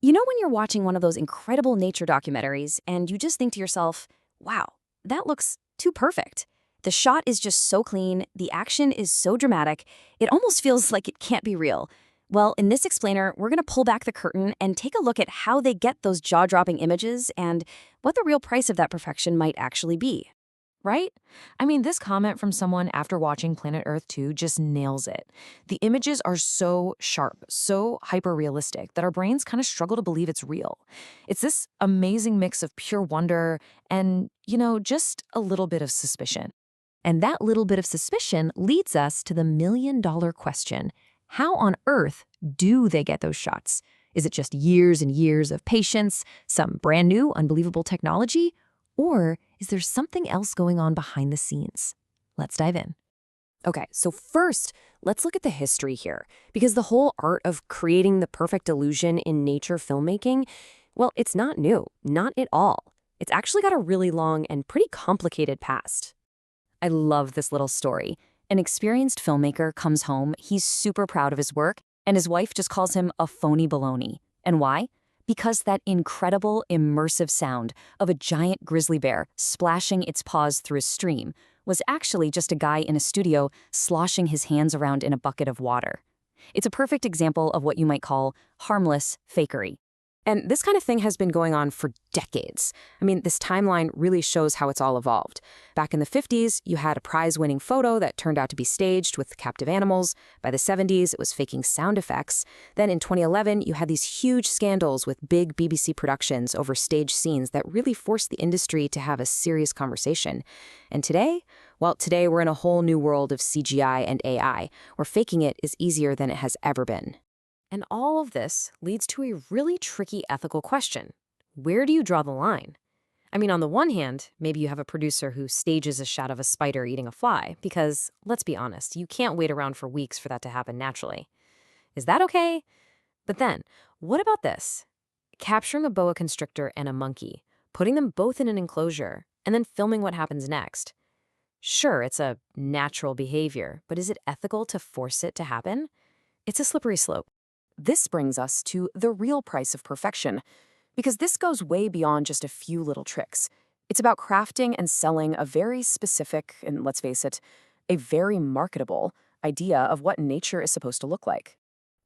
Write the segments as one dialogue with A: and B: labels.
A: You know when you're watching one of those incredible nature documentaries and you just think to yourself, wow, that looks too perfect. The shot is just so clean, the action is so dramatic, it almost feels like it can't be real. Well, in this explainer, we're going to pull back the curtain and take a look at how they get those jaw-dropping images and what the real price of that perfection might actually be.
B: Right? I mean, this comment from someone after watching Planet Earth 2 just nails it. The images are so sharp, so hyper-realistic that our brains kind of struggle to believe it's real. It's this amazing mix of pure wonder and, just a little bit of suspicion. And that little bit of suspicion leads us to the million-dollar question. How on earth do they get those shots? Is it just years and years of patience, some brand new, unbelievable technology? Or is there something else going on behind the scenes? Let's dive in.
A: Okay, so first, let's look at the history here, because the whole art of creating the perfect illusion in nature filmmaking, well, it's not new, not at all. It's actually got a really long and pretty complicated past. I love this little story. An experienced filmmaker comes home, he's super proud of his work, and his wife just calls him a phony baloney. And why? Because that incredible immersive sound of a giant grizzly bear splashing its paws through a stream was actually just a guy in a studio sloshing his hands around in a bucket of water. It's a perfect example of what you might call harmless fakery. And this kind of thing has been going on for decades. I mean, this timeline really shows how it's all evolved. Back in the 50s, you had a prize-winning photo that turned out to be staged with captive animals. By the 70s, it was faking sound effects. Then in 2011, you had these huge scandals with big BBC productions over staged scenes that really forced the industry to have a serious conversation. And today? Well, today we're in a whole new world of CGI and AI, where faking it is easier than it has ever been. And all of this leads to a really tricky ethical question. Where do you draw the line? I mean, on the one hand, maybe you have a producer who stages a shot of a spider eating a fly, because, let's be honest, you can't wait around for weeks for that to happen naturally. Is that okay? But then, what about this? Capturing a boa constrictor and a monkey, putting them both in an enclosure, and then filming what happens next. Sure, it's a natural behavior, but is it ethical to force it to happen? It's a slippery slope. This brings us to the real price of perfection, because this goes way beyond just a few little tricks. It's about crafting and selling a very specific, and let's face it, a very marketable idea of what nature is supposed to look like.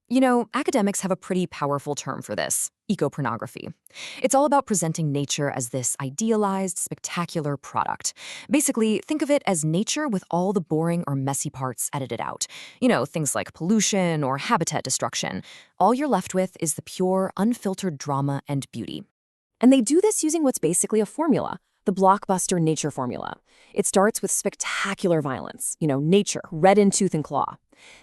A: You know, academics have a pretty powerful term for this, ecopornography. It's all about presenting nature as this idealized, spectacular product. Basically, think of it as nature with all the boring or messy parts edited out. You know, things like pollution or habitat destruction. All you're left with is the pure, unfiltered drama and beauty. And they do this using what's basically a formula, the blockbuster nature formula. It starts with spectacular violence, nature, red in tooth and claw.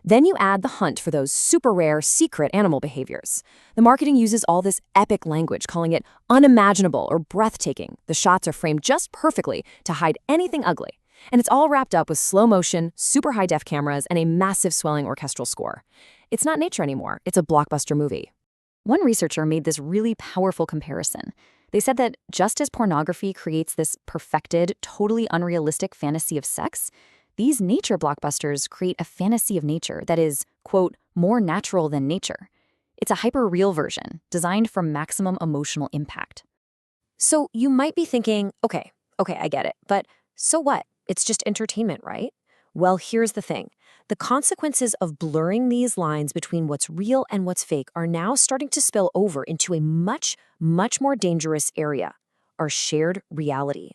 A: Then you add the hunt for those super rare, secret animal behaviors. The marketing uses all this epic language, calling it unimaginable or breathtaking. The shots are framed just perfectly to hide anything ugly. And it's all wrapped up with slow motion, super high-def cameras, and a massive swelling orchestral score. It's not nature anymore, it's a blockbuster movie. One researcher made this really powerful comparison. They said that just as pornography creates this perfected, totally unrealistic fantasy of sex, these nature blockbusters create a fantasy of nature that is, quote, more natural than nature. It's a hyper-real version, designed for maximum emotional impact. So you might be thinking, okay, I get it, but so what? It's just entertainment, right? Well, here's the thing. The consequences of blurring these lines between what's real and what's fake are now starting to spill over into a much, much more dangerous area, our shared reality.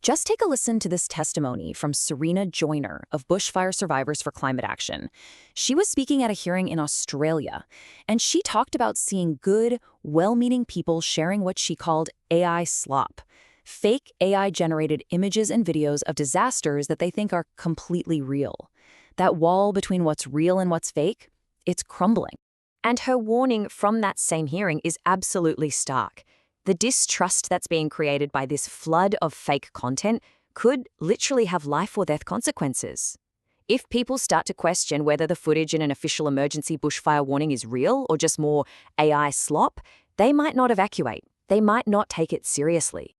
A: Just take a listen to this testimony from Serena Joyner of Bushfire Survivors for Climate Action. She was speaking at a hearing in Australia, and she talked about seeing good, well-meaning people sharing what she called AI slop. Fake AI-generated images and videos of disasters that they think are completely real. That wall between what's real and what's fake, it's crumbling. And her warning from that same hearing is absolutely stark. The distrust that's being created by this flood of fake content could literally have life or death consequences. If people start to question whether the footage in an official emergency bushfire warning is real or just more AI slop, they might not evacuate. They might not take it seriously.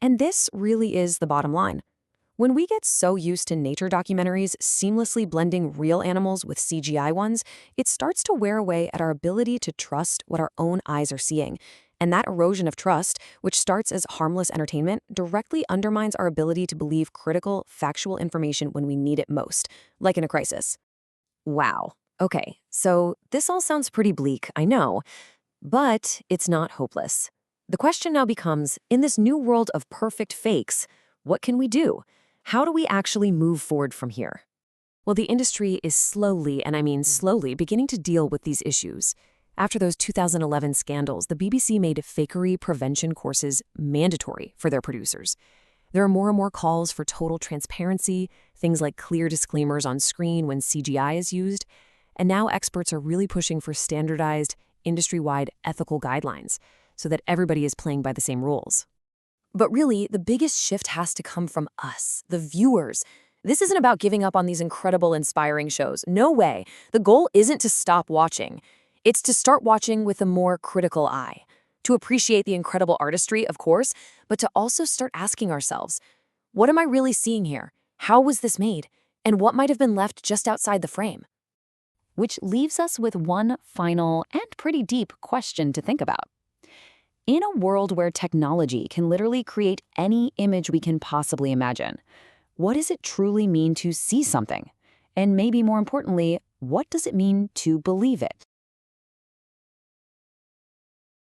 A: And this really is the bottom line. When we get so used to nature documentaries seamlessly blending real animals with CGI ones, it starts to wear away at our ability to trust what our own eyes are seeing. And that erosion of trust, which starts as harmless entertainment, directly undermines our ability to believe critical, factual information when we need it most, like in a crisis. Wow. Okay, so this all sounds pretty bleak, I know, but it's not hopeless. The question now becomes, in this new world of perfect fakes, what can we do? How do we actually move forward from here? Well, the industry is slowly, and I mean slowly, beginning to deal with these issues. After those 2011 scandals, the BBC made fakery prevention courses mandatory for their producers. There are more and more calls for total transparency, things like clear disclaimers on screen when CGI is used, and now experts are really pushing for standardized, industry-wide ethical guidelines so that everybody is playing by the same rules. But really, the biggest shift has to come from us, the viewers. This isn't about giving up on these incredible, inspiring shows. No way. The goal isn't to stop watching. It's to start watching with a more critical eye. To appreciate the incredible artistry, of course, but to also start asking ourselves, what am I really seeing here? How was this made? And what might have been left just outside the frame?
B: Which leaves us with one final and pretty deep question to think about. In a world where technology can literally create any image we can possibly imagine, what does it truly mean to see something? And maybe more importantly, what does it mean to believe it?